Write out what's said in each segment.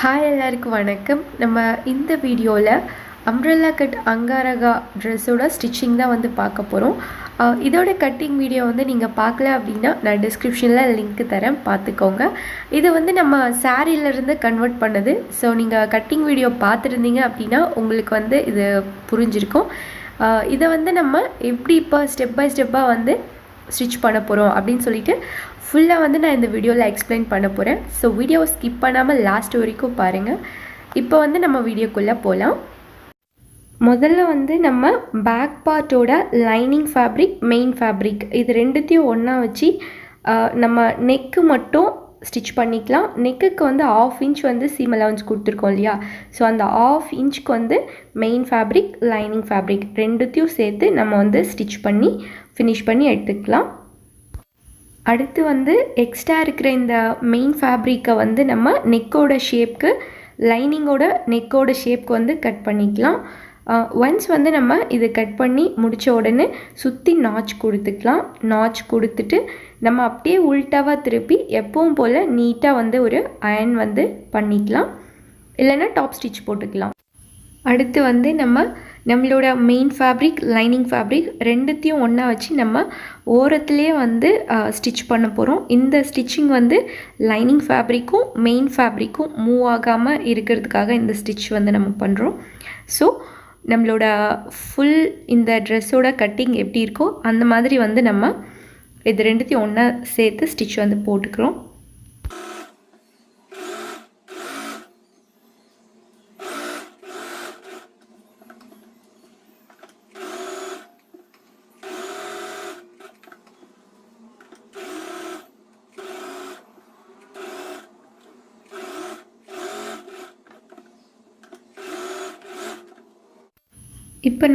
Hi எல்லாருக்கும் வணக்கம். நம்ம இந்த வீடியோவில் அம்ப்ரெல்லா கட் அங்காரகா ட்ரெஸ்ஸோட ஸ்டிச்சிங் தான் வந்து பார்க்க போகிறோம். இதோட கட்டிங் வீடியோ வந்து நீங்கள் பார்க்கல அப்படின்னா நான் டிஸ்கிரிப்ஷனில் லிங்க் தரேன், பார்த்துக்கோங்க. இது வந்து நம்ம சாரீலேருந்து கன்வெர்ட் பண்ணுது. ஸோ நீங்கள் கட்டிங் வீடியோ பார்த்துருந்தீங்க அப்படின்னா உங்களுக்கு வந்து இது புரிஞ்சிருக்கும். இதை வந்து நம்ம எப்படி இப்போ ஸ்டெப் பை ஸ்டெப்பாக வந்து ஸ்டிச் பண்ண போகிறோம் அப்படின்னு சொல்லிட்டு ஃபுல்லாக வந்து நான் இந்த வீடியோவில் எக்ஸ்பிளைன் பண்ண போகிறேன். ஸோ வீடியோவை ஸ்கிப் பண்ணாமல் லாஸ்ட் வரைக்கும் பாருங்கள். இப்போ வந்து நம்ம வீடியோக்குள்ளே போகலாம். முதல்ல வந்து நம்ம பேக் பார்ட்டோட லைனிங் ஃபேப்ரிக், மெயின் ஃபேப்ரிக் இது ரெண்டுத்தையும் ஒன்றா வச்சு நம்ம நெக்கு மட்டும் ஸ்டிச் பண்ணிக்கலாம். நெக்குக்கு வந்து 1/2 இன்ச் வந்து சீம் அலவன்ஸ் கொடுத்துருக்கோம் இல்லையா? ஸோ அந்த 1/2 இன்ச்சுக்கு வந்து மெயின் ஃபேப்ரிக், லைனிங் ஃபேப்ரிக் ரெண்டுத்தையும் சேர்த்து நம்ம வந்து ஸ்டிச் பண்ணி ஃபினிஷ் பண்ணி எடுத்துக்கலாம். அடுத்து வந்து எக்ஸ்ட்ரா இருக்கிற இந்த மெயின் ஃபேப்ரிக்கை வந்து நம்ம நெக்கோட ஷேப்க்கு, லைனிங்கோட நெக்கோட ஷேப்க்கு வந்து கட் பண்ணிக்கலாம். ஒன்ஸ் வந்து நம்ம இது கட் பண்ணி முடித்த உடனே சுற்றி நாச் கொடுத்துக்கலாம். நாச் கொடுத்துட்டு நம்ம அப்படியே உல்ட்டாவாக திருப்பி எப்பவும் போல் நீட்டாக வந்து ஒரு அயர்ன் வந்து பண்ணிக்கலாம், இல்லைன்னா டாப் ஸ்டிச் போட்டுக்கலாம். அடுத்து வந்து நம்மளோட மெயின் ஃபேப்ரிக், லைனிங் ஃபேப்ரிக் ரெண்டுத்தையும் ஒன்றா வச்சு நம்ம ஓரத்துலேயே வந்து ஸ்டிச் பண்ண போகிறோம். இந்த ஸ்டிச்சிங் வந்து லைனிங் ஃபேப்ரிக்கும் மெயின் ஃபேப்ரிக்கும் மூவ் ஆகாமல் இருக்கிறதுக்காக இந்த ஸ்டிச் வந்து நம்ம பண்ணுறோம். ஸோ நம்மளோட ஃபுல் இந்த ட்ரெஸ்ஸோட கட்டிங் எப்படி இருக்கோ அந்த மாதிரி வந்து நம்ம இது ரெண்டுத்தையும் ஒன்றா சேர்த்து ஸ்டிச் வந்து போட்டுக்கிறோம். இப்போ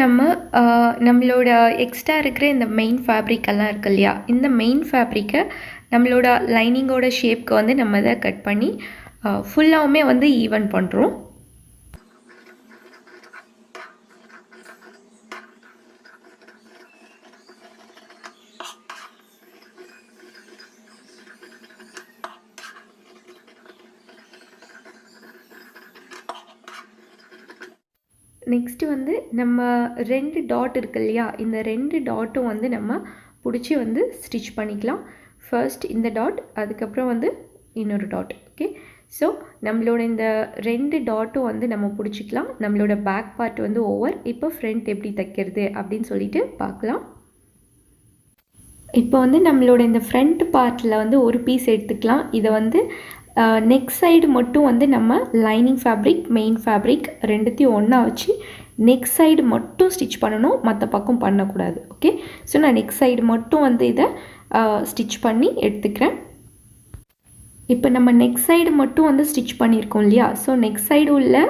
நம்மளோட எக்ஸ்ட்ரா இருக்கிற இந்த மெயின் ஃபேப்ரிக்கெல்லாம் இருக்கு இல்லையா? இந்த மெயின் ஃபேப்ரிக்கை நம்மளோட லைனிங்கோட ஷேப்க்கு வந்து நம்ம இதை கட் பண்ணி ஃபுல்லாகவுமே வந்து ஈவன் பண்ணுறோம். நெக்ஸ்ட்டு வந்து நம்ம 2 டாட் இருக்கு இல்லையா? இந்த 2 டாட்டும் வந்து நம்ம பிடிச்சி வந்து ஸ்டிச் பண்ணிக்கலாம். ஃபர்ஸ்ட் இந்த டாட், அதுக்கப்புறம் வந்து இன்னொரு டாட். ஓகே, ஸோ நம்மளோட இந்த 2 டாட்டும் வந்து நம்ம பிடிச்சிக்கலாம். நம்மளோட பேக் பார்ட் வந்து ஓவர். இப்போ ஃப்ரண்ட் எப்படி தைக்கிறது அப்படின்னு சொல்லிட்டு பார்க்கலாம். இப்போ வந்து நம்மளோட இந்த ஃப்ரண்ட் பார்ட்டில் வந்து ஒரு பீஸ் எடுத்துக்கலாம். இதை வந்து நெக் சைடு மட்டும் வந்து நம்ம லைனிங் ஃபேப்ரிக், மெயின் ஃபேப்ரிக் ரெண்டுத்தையும் ஒன்றா வச்சு நெக் சைடு மட்டும் ஸ்டிச் பண்ணணும், மற்ற பக்கம் பண்ணக்கூடாது. ஓகே, ஸோ நான் நெக் சைடு மட்டும் வந்து இதை ஸ்டிச் பண்ணி எடுத்துக்கிறேன். இப்போ நம்ம நெக் சைடு மட்டும் வந்து ஸ்டிச் பண்ணியிருக்கோம் இல்லையா? ஸோ நெக் சைடு உள்ள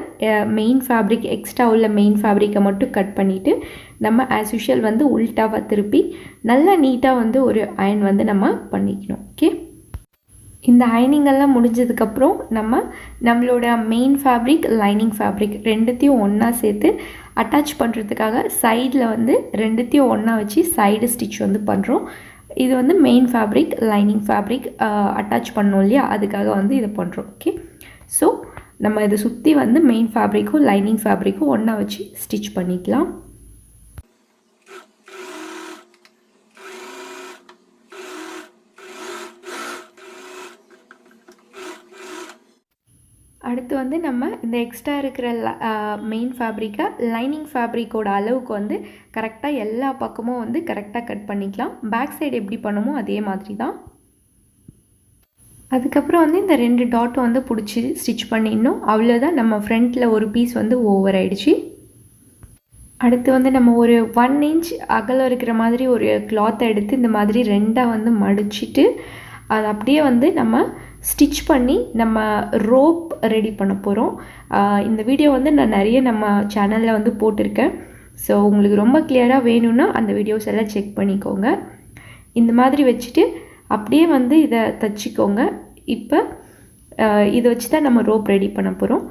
மெயின் ஃபேப்ரிக், எக்ஸ்ட்ரா உள்ள மெயின் ஃபேப்ரிக்கை மட்டும் கட் பண்ணிவிட்டு நம்ம ஆஸ் யூஷுவல் வந்து உல்ட்டாவாக திருப்பி நல்லா நீட்டாக வந்து ஒரு அயர்ன் வந்து நம்ம பண்ணிக்கணும். ஓகே, இந்த அயனிங்கெல்லாம் முடிஞ்சதுக்கப்புறம் நம்மளோட மெயின் ஃபேப்ரிக், லைனிங் ஃபேப்ரிக் ரெண்டுத்தையும் ஒன்றா சேர்த்து அட்டாச் பண்ணுறதுக்காக சைடில் வந்து ரெண்டுத்தையும் ஒன்றா வச்சு சைடு ஸ்டிச் வந்து பண்ணுறோம். இது வந்து main fabric, lining fabric attach பண்ணோம் இல்லையா? அதுக்காக வந்து இதை பண்ணுறோம். ஓகே, ஸோ நம்ம இதை சுற்றி வந்து மெயின் ஃபேப்ரிக்கும் லைனிங் ஃபேப்ரிக்கும் ஒன்றா வச்சு ஸ்டிச் பண்ணிக்கலாம். அடுத்து வந்து நம்ம இந்த எக்ஸ்ட்ரா இருக்கிற மெயின் ஃபேப்ரிக்கை லைனிங் ஃபேப்ரிக்கோட அளவுக்கு வந்து கரெக்டாக எல்லா பக்கமும் வந்து கரெக்டாக கட் பண்ணிக்கலாம். பேக் சைடு எப்படி பண்ணுமோ அதே மாதிரி தான். அதுக்கப்புறம் வந்து இந்த 2 டாட்டும் வந்து பிடிச்சி ஸ்டிச் பண்ணிடணும். அவ்வளோதான், நம்ம ஃப்ரண்ட்டில் ஒரு பீஸ் வந்து ஓவர் ஆயிடுச்சு. அடுத்து வந்து நம்ம ஒரு 1 இன்ச் அகலம் இருக்கிற மாதிரி ஒரு கிளாத்தை எடுத்து இந்த மாதிரி 2ஆக வந்து மடிச்சிட்டு அது அப்படியே வந்து நம்ம ஸ்டிச் பண்ணி நம்ம ரோப் ரெடி பண்ண போகிறோம். இந்த வீடியோ வந்து நான் நிறைய நம்ம சேனலில் வந்து போட்டிருக்கேன். ஸோ உங்களுக்கு ரொம்ப கிளியராக வேணும்னா அந்த வீடியோஸ் எல்லாம் செக் பண்ணிக்கோங்க. இந்த மாதிரி வச்சுட்டு அப்படியே வந்து இதை தைச்சிக்கோங்க. இப்போ இதை வச்சு தான் நம்ம ரோப் ரெடி பண்ண போகிறோம்.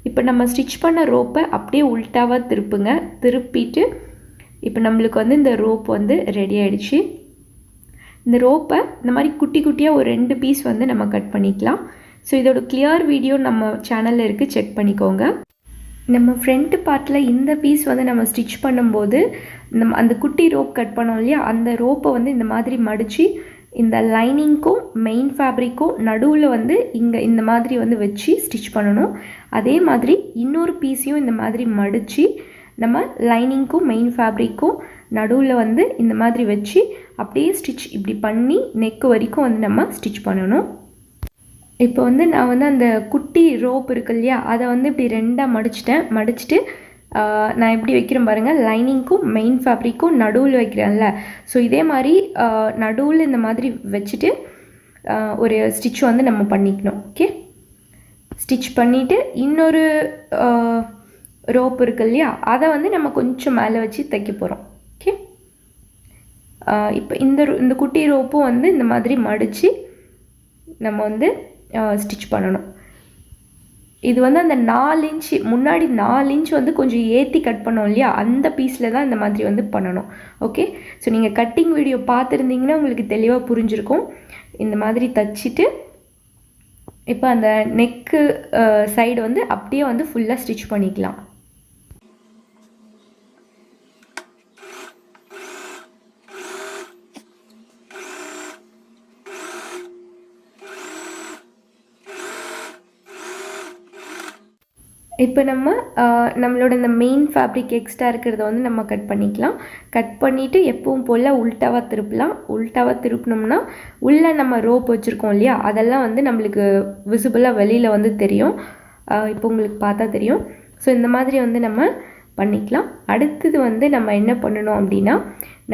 இப்போ நம்ம ஸ்டிச் பண்ண ரோப்பை அப்படியே உல்ட்டாவாக திருப்புங்க. திருப்பிட்டு இப்போ நம்மளுக்கு வந்து இந்த ரோப் வந்து ரெடி ஆகிடுச்சு. இந்த ரோப்பை இந்த மாதிரி குட்டி குட்டியாக ஒரு 2 பீஸ் வந்து நம்ம கட் பண்ணிக்கலாம். ஸோ இதோட கிளியர் வீடியோ நம்ம சேனலில் இருக்குது, செக் பண்ணிக்கோங்க. நம்ம ஃப்ரண்ட் பார்ட்டில் இந்த பீஸ் வந்து நம்ம ஸ்டிச் பண்ணும்போது நம்ம அந்த குட்டி ரோப் கட் பண்ணோம் இல்லையா, அந்த ரோப்பை வந்து இந்த மாதிரி மடித்து இந்த லைனிங்க்கும் மெயின் ஃபேப்ரிக்கும் நடுவில் வந்து இங்கே இந்த மாதிரி வந்து வச்சு ஸ்டிச் பண்ணணும். அதே மாதிரி இன்னொரு பீஸையும் இந்த மாதிரி மடித்து நம்ம லைனிங்க்கும் மெயின் ஃபேப்ரிக்கும் நடுவில் வந்து இந்த மாதிரி வச்சு அப்படியே ஸ்டிச் இப்படி பண்ணி நெக்கு வரைக்கும் வந்து நம்ம ஸ்டிச் பண்ணணும். இப்போ வந்து நான் வந்து அந்த குட்டி ரோப் இருக்கு இல்லையா, அதை வந்து இப்படி ரெண்டாக மடிச்சுட்டு நான் எப்படி வைக்கிறேன் பாருங்கள், லைனிங்க்கும் மெயின் ஃபேப்ரிக்கும் நடுவில் வைக்கிறேன்ல. ஸோ இதே மாதிரி நடுவில் இந்த மாதிரி வச்சுட்டு ஒரு ஸ்டிச் வந்து நம்ம பண்ணிக்கணும். ஓகே, ஸ்டிச் பண்ணிவிட்டு இன்னொரு ரோப் இருக்கு இல்லையா, அதை வந்து நம்ம கொஞ்சம் மேலே வச்சு தைக்க போகிறோம். ஓகே, இப்போ இந்த குட்டி ரோப்பும் வந்து இந்த மாதிரி மடித்து நம்ம வந்து ஸ்டிச் பண்ணணும். இது வந்து அந்த 4 இன்ச்சு முன்னாடி 4 இன்ச் வந்து கொஞ்சம் ஏற்றி கட் பண்ணோம் இல்லையா, அந்த பீஸில் தான் இந்த மாதிரி வந்து பண்ணணும். ஓகே, ஸோ நீங்கள் கட்டிங் வீடியோ பார்த்துருந்தீங்கன்னா உங்களுக்கு தெளிவாக புரிஞ்சிருக்கும். இந்த மாதிரி தைச்சிட்டு இப்போ அந்த நெக்கு சைடு வந்து அப்படியே வந்து ஃபுல்லாக ஸ்டிச் பண்ணிக்கலாம். இப்போ நம்மளோட இந்த மெயின் ஃபேப்ரிக் எக்ஸ்ட்ரா இருக்கிறத வந்து நம்ம கட் பண்ணிக்கலாம். கட் பண்ணிவிட்டு எப்பவும் போல் உல்ட்டாவாக திருப்பலாம். உல்ட்டாவாக திருப்பினோம்னா உள்ளே நம்ம ரோப் வச்சுருக்கோம் இல்லையா, அதெல்லாம் வந்து நம்மளுக்கு விசிபிளாக வெளியில் வந்து தெரியும். இப்போ உங்களுக்கு பார்த்தா தெரியும். ஸோ இந்த மாதிரி வந்து நம்ம பண்ணிக்கலாம். அடுத்தது வந்து நம்ம என்ன பண்ணணும் அப்படின்னா,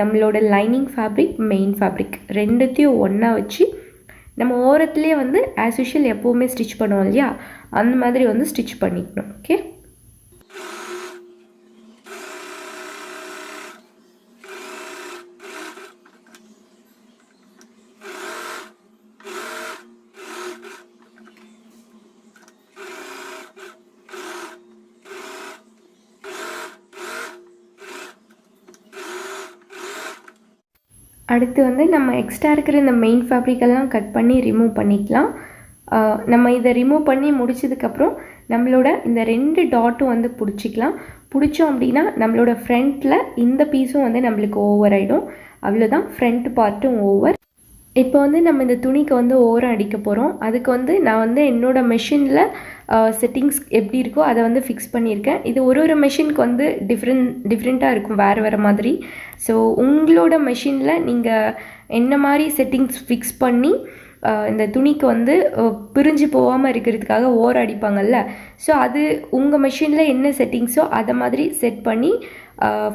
நம்மளோட லைனிங் ஃபேப்ரிக் மெயின் ஃபேப்ரிக் ரெண்டுத்தையும் ஒன்றா வச்சு நம்ம ஓரத்துலேயே வந்து ஆஸ் யூஷுவல் எப்போவுமே ஸ்டிச் பண்ணுவோம் இல்லையா, அந்த மாதிரி வந்து ஸ்டிச் பண்ணிக்கணும். ஓகே, அடுத்து வந்து நம்ம எக்ஸ்ட்ரா இருக்கிற இந்த மெயின் ஃபேப்ரிக்கெல்லாம் கட் பண்ணி ரிமூவ் பண்ணிக்கலாம். நம்ம இதை ரிமூவ் பண்ணி முடிச்சதுக்கப்புறம் நம்மளோட இந்த 2 டாட்டும் வந்து பிடிச்சோம் அப்படின்னா நம்மளோட ஃப்ரண்ட்டில் இந்த பீஸும் வந்து நம்மளுக்கு ஓவர் ஆகிடும். அவ்வளோதான், ஃப்ரண்ட் பார்ட்டும் ஓவர். இப்போ வந்து நம்ம இந்த துணிக்கு வந்து ஓரம் அடிக்க போகிறோம். அதுக்கு வந்து நான் வந்து என்னோடய மெஷினில் செட்டிங்ஸ் எப்படி இருக்கோ அதை வந்து ஃபிக்ஸ் பண்ணியிருக்கேன். இது ஒரு மெஷினுக்கு வந்து டிஃப்ரெண்ட்டாக இருக்கும், வேறு மாதிரி. ஸோ உங்களோட மெஷினில் நீங்கள் என்ன மாதிரி செட்டிங்ஸ் ஃபிக்ஸ் பண்ணி இந்த துணிக்கு வந்து பிரிஞ்சு போகாமல் இருக்கிறதுக்காக ஓரம் அடிப்பாங்கள்ல, ஸோ அது உங்கள் மெஷினில் என்ன செட்டிங்ஸோ அதை மாதிரி செட் பண்ணி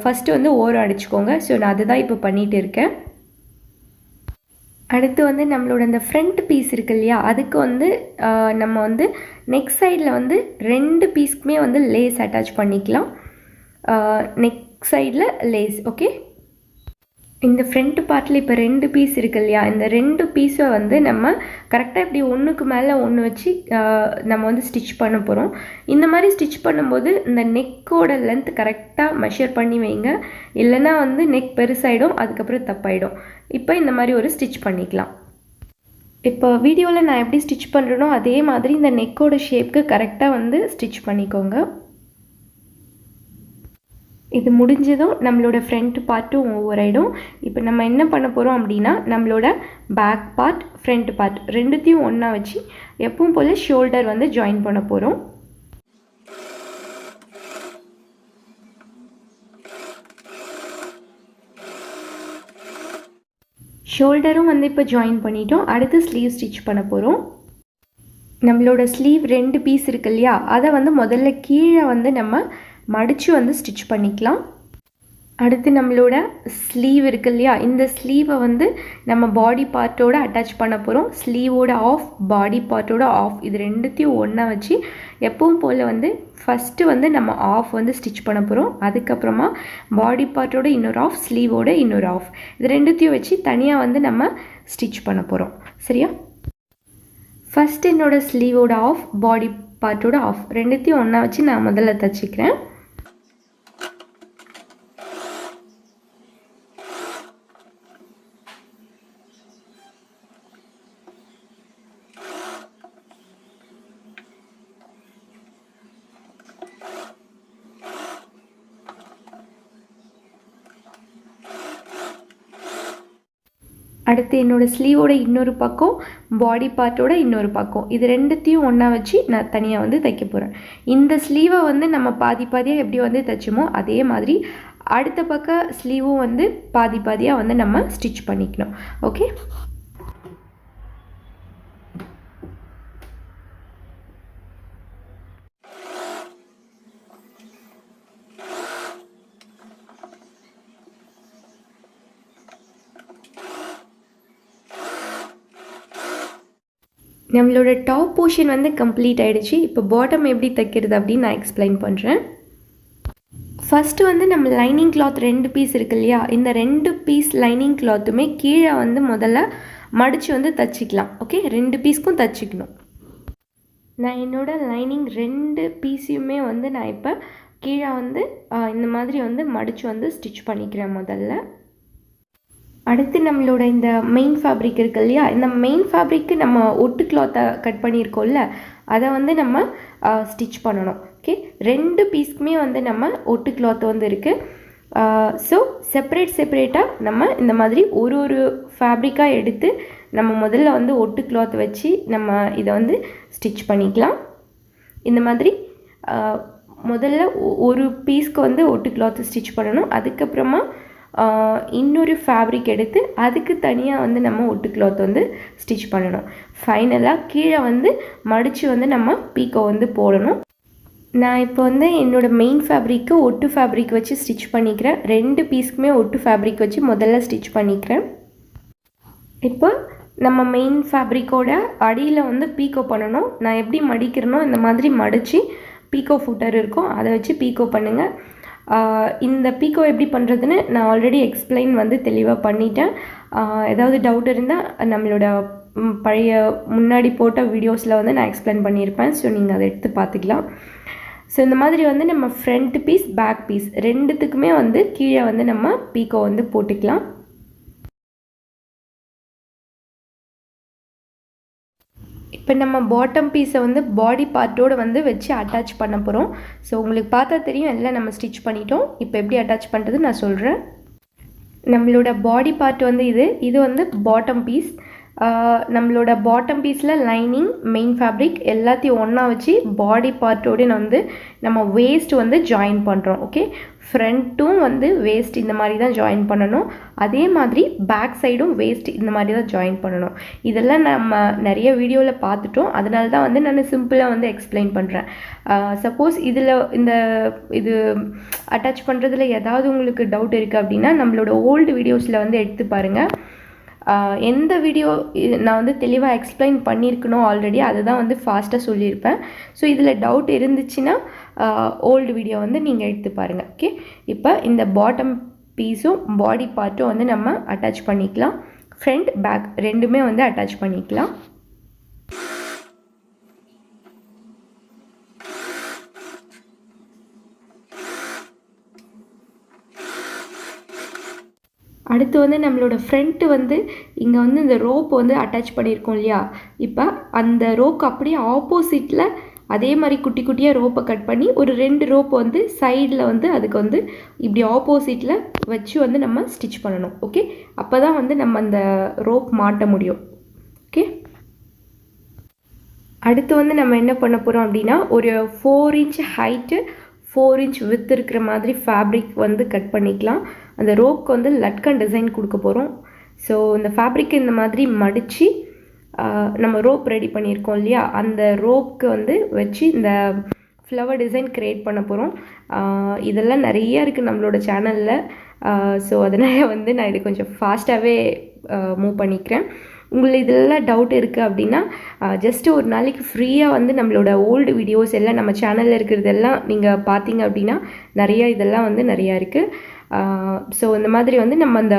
ஃபஸ்ட்டு வந்து ஓரம் அடிச்சுக்கோங்க. ஸோ நான் அதுதான் இப்போ பண்ணிகிட்டு இருக்கேன். அடுத்து வந்து நம்மளோட இந்த ஃப்ரண்ட் பீஸ் இருக்கு இல்லையா, அதுக்கு வந்து நம்ம வந்து நெக் சைடில் வந்து 2 பீஸ்க்குமே வந்து லேஸ் அட்டாச் பண்ணிக்கலாம். நெக் சைடில் லேஸ். ஓகே, இந்த ஃப்ரண்ட் பார்ட்டில் இப்போ 2 பீஸ் இருக்கு இல்லையா, இந்த 2 பீஸை வந்து நம்ம கரெக்டாக இப்படி ஒன்றுக்கு மேலே ஒன்று வச்சு நம்ம வந்து ஸ்டிச் பண்ண போகிறோம். இந்த மாதிரி ஸ்டிச் பண்ணும்போது இந்த நெக்கோட லென்த் கரெக்டாக மெஷர் பண்ணி வைங்க, இல்லைனா வந்து நெக் பெருசாகிடும், அதுக்கப்புறம் தப்பாயிடும். இப்போ இந்த மாதிரி ஒரு ஸ்டிச் பண்ணிக்கலாம். இப்போ வீடியோவில் நான் எப்படி ஸ்டிச் பண்ணுறேனோ அதே மாதிரி இந்த நெக்கோட ஷேப்க்கு கரெக்டாக வந்து ஸ்டிச் பண்ணிக்கோங்க. இது முடிஞ்சதும் நம்மளோட ஃப்ரண்ட் பார்ட்டும் ஓவர் ஆகிடும். இப்போ நம்ம என்ன பண்ண போகிறோம் அப்படின்னா, நம்மளோட பேக் பார்ட் ஃப்ரண்ட் பார்ட் ரெண்டுத்தையும் ஒன்றா வச்சு எப்பவும் போல் ஷோல்டர் வந்து ஜாயின் பண்ண போகிறோம். ஷோல்டரும் வந்து இப்போ ஜாயின் பண்ணிட்டோம். அடுத்து ஸ்லீவ் ஸ்டிச் பண்ண போகிறோம். நம்மளோட ஸ்லீவ் 2 பீஸ் இருக்கு இல்லையா, அதை வந்து முதல்ல கீழே வந்து நம்ம மடித்து வந்து ஸ்டிச் பண்ணிக்கலாம். அடுத்து நம்மளோட ஸ்லீவ் இருக்கு இல்லையா, இந்த ஸ்லீவை வந்து நம்ம பாடி பார்ட்டோட அட்டாச் பண்ண போகிறோம். ஸ்லீவோட ஆஃப், பாடி பார்ட்டோட ஆஃப், இது ரெண்டுத்தையும் ஒன்றா வச்சு எப்பவும் போல் வந்து ஃபஸ்ட்டு வந்து நம்ம ஆஃப் வந்து ஸ்டிச் பண்ண போகிறோம். அதுக்கப்புறமா பாடி பார்ட்டோட இன்னொரு ஆஃப், ஸ்லீவோட இன்னொரு ஆஃப், இது ரெண்டுத்தையும் வச்சு தனியாக வந்து நம்ம ஸ்டிச் பண்ண போகிறோம். சரியா? ஃபஸ்ட் என்னோடய ஸ்லீவோட ஆஃப், பாடி பார்ட்டோட ஆஃப் ரெண்டுத்தையும் ஒன்றா வச்சு நான் முதல்ல தைச்சிக்கிறேன். அடுத்து என்னோடய ஸ்லீவோட இன்னொரு பக்கம், பாடி பார்ட்டோட இன்னொரு பக்கம், இது ரெண்டுத்தையும் ஒன்றா வச்சு நான் தனியாக வந்து தைக்க போகிறேன். இந்த ஸ்லீவை வந்து நம்ம பாதி பாதியாக எப்படி வந்து தைச்சோமோ அதே மாதிரி அடுத்த பக்கம் ஸ்லீவும் வந்து பாதி பாதியாக வந்து நம்ம ஸ்டிச் பண்ணிக்கணும். ஓகே, நம்மளோட டாப் போர்ஷன் வந்து கம்ப்ளீட் ஆகிடுச்சு. இப்போ பாட்டம் எப்படி தைக்கிறது அப்படின்னு நான் எக்ஸ்பிளைன் பண்ணுறேன். ஃபஸ்ட்டு வந்து நம்ம லைனிங் கிளாத் 2 பீஸ் இருக்கு இல்லையா, இந்த 2 பீஸ் லைனிங் கிளாத்துமே கீழே வந்து முதல்ல மடித்து வந்து தைச்சிக்கலாம். ஓகே, 2 பீஸ்க்கும் தைச்சிக்கணும். நான் என்னோடய லைனிங் 2 பீஸையுமே வந்து நான் இப்போ கீழே வந்து இந்த மாதிரி வந்து மடித்து வந்து ஸ்டிச் பண்ணிக்கிறேன் முதல்ல. அடுத்து நம்மளோட இந்த மெயின் ஃபேப்ரிக் இருக்குது இல்லையா, இந்த மெயின் ஃபேப்ரிக்கு நம்ம ஒட்டு கிளாத்தை கட் பண்ணியிருக்கோம்ல, அதை வந்து நம்ம ஸ்டிச் பண்ணணும். ஓகே, 2 பீஸ்க்குமே வந்து நம்ம ஒட்டு கிளாத் வந்து இருக்குது. ஸோ செப்பரேட்டாக நம்ம இந்த மாதிரி ஒரு ஃபேப்ரிக்காக எடுத்து நம்ம முதல்ல வந்து ஒட்டு கிளாத் வச்சு நம்ம இதை வந்து ஸ்டிச் பண்ணிக்கலாம். இந்த மாதிரி முதல்ல ஒரு பீஸ்க்கு வந்து ஒட்டு கிளாத் ஸ்டிச் பண்ணணும். அதுக்கப்புறமா இன்னொரு ஃபேப்ரிக் எடுத்து அதுக்கு தனியாக வந்து நம்ம ஒட்டு கிளாத் வந்து ஸ்டிச் பண்ணணும். ஃபைனலாக கீழே வந்து மடித்து வந்து நம்ம பீக்கோ வந்து போடணும். நான் இப்போ வந்து என்னோடய மெயின் ஃபேப்ரிக்கு ஒட்டு ஃபேப்ரிக் வச்சு ஸ்டிச் பண்ணிக்கிறேன். 2 பீஸ்க்குமே ஒட்டு ஃபேப்ரிக் வச்சு முதல்ல ஸ்டிச் பண்ணிக்கிறேன். இப்போ நம்ம மெயின் ஃபேப்ரிக்கோட அடியில் வந்து பீக்கோ பண்ணணும். நான் எப்படி மடிக்கிறேனோ இந்த மாதிரி மடித்து பீக்கோ ஃபுட்டர் இருக்கும், அதை வச்சு பீக்கோ பண்ணுங்கள். இந்த பீக்கோ எப்படி பண்ணுறதுன்னு நான் ஆல்ரெடி எக்ஸ்பிளைன் வந்து தெளிவாக பண்ணிட்டேன். ஏதாவது டவுட் இருந்தால் நம்மளோட பழைய முன்னாடி போட்ட வீடியோஸில் வந்து நான் எக்ஸ்பிளைன் பண்ணியிருப்பேன். ஸோ நீங்கள் அதை எடுத்து பார்த்துக்கலாம். ஸோ இந்த மாதிரி வந்து நம்ம ஃப்ரண்ட் பீஸ் பேக் பீஸ் ரெண்டுத்துக்குமே வந்து கீழே வந்து நம்ம பீக்கோ வந்து போட்டுக்கலாம். இப்போ நம்ம பாட்டம் பீஸை வந்து பாடி பார்ட்டோடு வந்து வச்சு அட்டாச் பண்ண போகிறோம். ஸோ உங்களுக்கு பார்த்தா தெரியும் எல்லாம் நம்ம ஸ்டிச் பண்ணிட்டோம். இப்போ எப்படி அட்டாச் பண்ணுறது நான் சொல்கிறேன். நம்மளோட பாடி பார்ட் வந்து இது வந்து பாட்டம் பீஸ். நம்மளோட பாட்டம் பீஸில் லைனிங் மெயின் ஃபேப்ரிக் எல்லாத்தையும் ஒன்றா வச்சு பாடி பார்ட்டோடு வந்து நம்ம வேஸ்ட் வந்து ஜாயின் பண்ணுறோம். ஓகே, ஃப்ரண்ட்டும் வந்து வேஸ்ட் இந்த மாதிரி தான் ஜாயின் பண்ணணும். அதே மாதிரி பேக் சைடும் வேஸ்ட் இந்த மாதிரி தான் ஜாயின் பண்ணணும். இதெல்லாம் நம்ம நிறைய வீடியோவில் பார்த்துட்டோம். அதனால தான் வந்து நான் சிம்பிளாக வந்து எக்ஸ்பிளைன் பண்ணுறேன். சப்போஸ் இது அட்டாச் பண்ணுறதுல ஏதாவது உங்களுக்கு டவுட் இருக்குது அப்படின்னா நம்மளோட ஓல்டு வீடியோஸில் வந்து எடுத்து பாருங்கள். எந்த வீடியோ நான் வந்து தெளிவாக எக்ஸ்பிளைன் பண்ணியிருக்கணும் ஆல்ரெடி, அதுதான் வந்து ஃபாஸ்ட்டாக சொல்லியிருப்பேன். ஸோ இதில் டவுட் இருந்துச்சுன்னா ஓல்டு வீடியோ வந்து நீங்கள் எடுத்து பாருங்கள். ஓகே, இப்போ இந்த பாட்டம் பீஸும் பாடி பார்ட்டும் வந்து நம்ம அட்டாச் பண்ணிக்கலாம். ஃப்ரண்ட் பேக் ரெண்டுமே வந்து அட்டாச் பண்ணிக்கலாம். அடுத்து வந்து நம்மளோட ஃப்ரண்ட்டு வந்து இங்கே வந்து இந்த ரோப் வந்து அட்டாச் பண்ணியிருக்கோம் இல்லையா, இப்போ அந்த ரோப் அப்படியே ஆப்போசிட்டில் அதே மாதிரி குட்டி குட்டியாக ரோப்பை கட் பண்ணி ஒரு 2 ரோப் வந்து சைடில் வந்து அதுக்கு வந்து இப்படி ஆப்போசிட்டில் வச்சு வந்து நம்ம ஸ்டிச் பண்ணணும். ஓகே, அப்போ தான் வந்து நம்ம அந்த ரோப் மாட்ட முடியும். ஓகே, அடுத்து வந்து நம்ம என்ன பண்ண போகிறோம் அப்படின்னா ஒரு 4 இன்ச் ஹைட்டு 4 இன்ச் வித் இருக்கிற மாதிரி ஃபேப்ரிக் வந்து கட் பண்ணிக்கலாம். அந்த ரோப்க்கு வந்து லட்கன் டிசைன் கொடுக்க போகிறோம். ஸோ இந்த ஃபேப்ரிக் இந்த மாதிரி மடித்து நம்ம ரோப் ரெடி பண்ணியிருக்கோம் இல்லையா, அந்த ரோப்க்கு வந்து வச்சு இந்த ஃப்ளவர் டிசைன் க்ரியேட் பண்ண போகிறோம். இதெல்லாம் நிறையா இருக்குது நம்மளோட சேனலில். ஸோ அதனால் வந்து நான் இது கொஞ்சம் ஃபாஸ்ட்டாகவே மூவ் பண்ணிக்கிறேன். உங்களுக்கு இதெல்லாம் டவுட் இருக்குது அப்படின்னா ஜஸ்ட்டு ஒரு நாளைக்கு ஃப்ரீயாக வந்து நம்மளோட ஓல்டு வீடியோஸ் எல்லாம் நம்ம சேனலில் இருக்கிறதெல்லாம் நீங்கள் பார்த்தீங்க அப்படின்னா இதெல்லாம் வந்து நிறையா இருக்குது. ஸோ இந்த மாதிரி வந்து நம்ம அந்த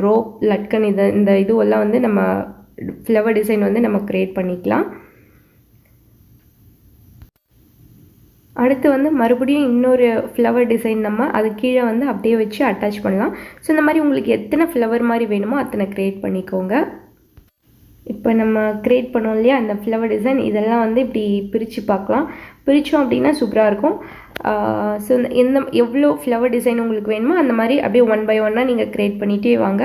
ரோப் லட்கன் இந்த இதுவெல்லாம் வந்து நம்ம ஃப்ளவர் டிசைன் வந்து நம்ம க்ரியேட் பண்ணிக்கலாம். அடுத்து வந்து மறுபடியும் இன்னொரு ஃப்ளவர் டிசைன் நம்ம அது கீழே வந்து அப்படியே வச்சு அட்டாச் பண்ணலாம். ஸோ இந்த மாதிரி உங்களுக்கு எத்தனை ஃப்ளவர் மாதிரி வேணுமோ அத்தனை க்ரியேட் பண்ணிக்கோங்க. இப்போ நம்ம க்ரியேட் பண்ணோம் இல்லையா அந்த ஃப்ளவர் டிசைன், இதெல்லாம் வந்து இப்படி பிரித்து பார்க்கலாம். பிரித்தோம் அப்படின்னா சூப்பராக இருக்கும். ஸோ எவ்வளோ ஃப்ளவர் டிசைன் உங்களுக்கு வேணுமோ அந்த மாதிரி அப்படியே 1 by 1 நீங்கள் க்ரியேட் பண்ணிகிட்டே வாங்க.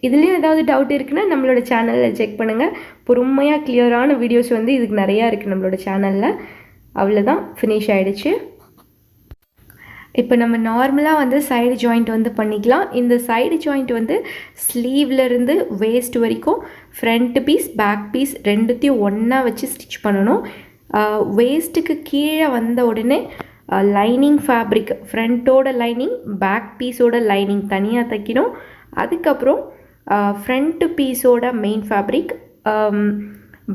இதுலேயும் ஏதாவது டவுட் இருக்குன்னா நம்மளோட சேனலில் செக் பண்ணுங்கள். பொறுமையாக கிளியரான வீடியோஸ் வந்து இதுக்கு நிறையா இருக்குது நம்மளோட சேனலில். அவ்வளோதான், ஃபினிஷ் ஆகிடுச்சு. இப்போ நம்ம நார்மலாக வந்து சைடு ஜாயிண்ட் வந்து பண்ணிக்கலாம். இந்த சைடு ஜாயிண்ட் வந்து ஸ்லீவ்லேருந்து வேஸ்ட் வரைக்கும் ஃப்ரண்ட் பீஸ் பேக் பீஸ் ரெண்டுத்தையும் ஒன்றா வச்சு ஸ்டிச் பண்ணணும். வேஸ்ட்டுக்கு கீழே வந்த உடனே லைனிங் ஃபேப்ரிக், ஃப்ரண்ட்டோட லைனிங் பேக் பீஸோட லைனிங் தனியாக தைக்கணும். அதுக்கப்புறம் ஃப்ரண்ட்டு பீஸோட மெயின் ஃபேப்ரிக்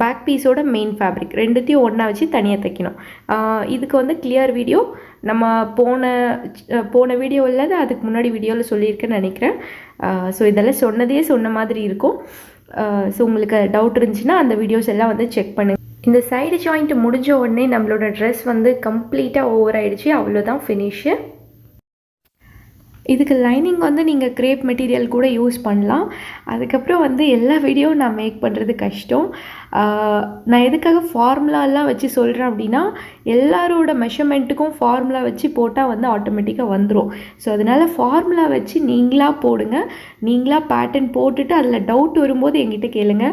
பேக் பீஸோட மெயின் ஃபேப்ரிக் ரெண்டுத்தையும் ஒன்றா வச்சு தனியாக தைக்கணும். இதுக்கு வந்து கிளியர் வீடியோ நம்ம போன வீடியோ இல்லாத அதுக்கு முன்னாடி வீடியோவில் சொல்லியிருக்கேன்னு நினைக்கிறேன். ஸோ இதெல்லாம் சொன்ன மாதிரி இருக்கும். ஸோ உங்களுக்கு டவுட் இருந்துச்சுன்னா அந்த வீடியோஸ் எல்லாம் வந்து செக் பண்ணுங்கள். இந்த சைடு ஜாயிண்ட் முடிஞ்ச உடனே நம்மளோட ட்ரெஸ் வந்து கம்ப்ளீட்டாக ஓவர் ஆகிடுச்சு. அவ்வளோதான் ஃபினிஷு. இதுக்கு லைனிங் வந்து நீங்கள் கிரேப் மெட்டீரியல் கூட யூஸ் பண்ணலாம். அதுக்கப்புறம் வந்து எல்லா வீடியோவும் நான் மேக் பண்ணுறது கஷ்டம். நான் எதுக்காக ஃபார்முலாலாம் வச்சு சொல்கிறேன் அப்படின்னா, எல்லாரோட மெஷர்மெண்ட்டுக்கும் ஃபார்முலா வச்சு போட்டால் வந்து ஆட்டோமேட்டிக்காக வந்துடும். ஸோ அதனால் ஃபார்முலா வச்சு நீங்களாக போடுங்க. நீங்களாக பேட்டர்ன் போட்டுட்டு அதில் டவுட் வரும்போது என்கிட்ட கேளுங்க.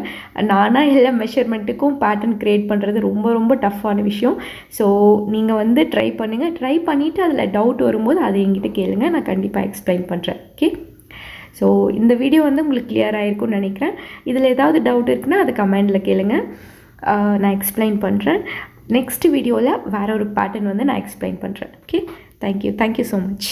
நானாக எல்லா மெஷர்மெண்ட்டுக்கும் பேட்டர்ன் க்ரியேட் பண்ணுறது ரொம்ப ரொம்ப டஃப்பான விஷயம். ஸோ நீங்கள் வந்து ட்ரை பண்ணுங்கள். ட்ரை பண்ணிவிட்டு அதில் டவுட் வரும்போது அதை என்கிட்ட கேளுங்க, நான் கண்டிப்பாக எக்ஸ்பிளைன் பண்ணுறேன். ஓகே, ஸோ இந்த வீடியோ வந்து உங்களுக்கு கிளியர் ஆகிருக்கும்னு நினைக்கிறேன். இதில் ஏதாவது டவுட் இருக்குன்னா அது கமெண்டில் கேளுங்க, நான் எக்ஸ்பிளைன் பண்ணுறேன். நெக்ஸ்ட் வீடியோவில் வேறு ஒரு பேட்டர்ன் வந்து நான் எக்ஸ்பிளைன் பண்ணுறேன். Okay, thank you so much.